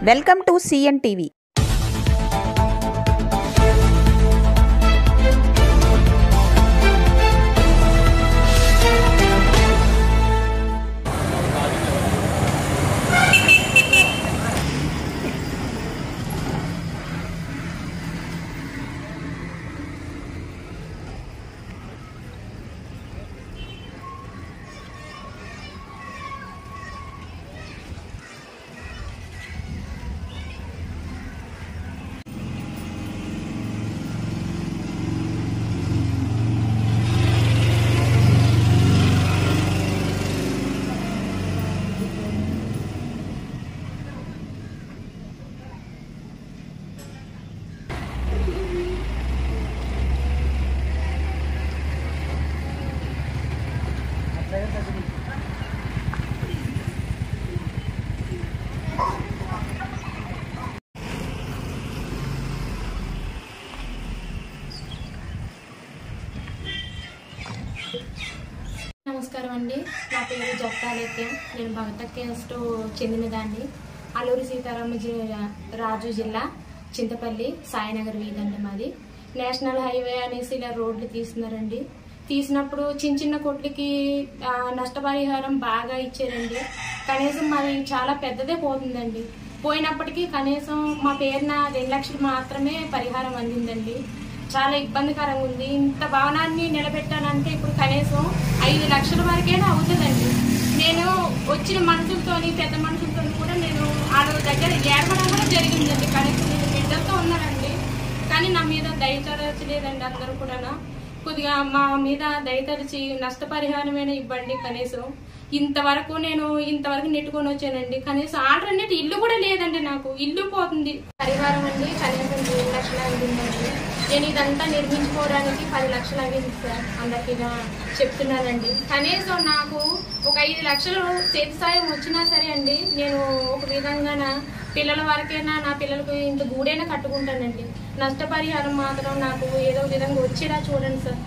Welcome to CN TV. నమస్కారం అండి. నా పేరు జత్తాలేఖ్య. నేను భగతక్కేస్టు చెందినదాన్ని. అల్లూరి సీతారామరాజు జిల్లా చింతపల్లి సాయినగర్ వీధి అండి మాది. నేషనల్ హైవే అనేసి ఇలా రోడ్లు తీస్తున్నారండి. తీసినప్పుడు చిన్న చిన్న కొట్లకి నష్టపరిహారం బాగా ఇచ్చారండి. కనీసం మరి చాలా పెద్దదే పోతుందండి. పోయినప్పటికీ కనీసం మా పేరున 2 లక్షలు మాత్రమే పరిహారం అందిందండి. చాలా ఇబ్బందికరంగా ఉంది. ఇంత భవనాన్ని నిలబెట్టాలంటే ఇప్పుడు కనీసం 5 లక్షల వరకైనా అవుతుందండి. నేను వచ్చిన మనుషులతోని పెద్ద మనుషులతో కూడా నేను వాళ్ళ దగ్గర ఏడవడం కూడా జరిగిందండి. కనీసం నేను బిడ్డలతో ఉన్నానండి. కానీ నా మీద దయతరచలేదండి. అందరూ కూడా కొద్దిగా మా మీద దయతరచి నష్టపరిహారమైన ఇవ్వండి. కనీసం ఇంతవరకు నెట్టుకొని వచ్చానండి. కనీసం ఆర్డర్ అనేది ఇల్లు కూడా లేదండి. నాకు ఇల్లు పోతుంది. పరిహారం అండి కనీసం 2 లక్షలు అయిందండి. నేను ఇదంతా నిర్మించుకోవడానికి 10 లక్షలు అయింది సార్. అందరికీ చెప్తున్నానండి. కనీసం నాకు ఒక 5 లక్షలు చేతి సాయం వచ్చినా సరే అండి, నేను ఒక విధంగా నా పిల్లల వరకైనా నా పిల్లలకు ఇంత గూడైనా కట్టుకుంటానండి. నష్టపరిహారం మాత్రం నాకు ఏదో విధంగా వచ్చేలా చూడండి సార్.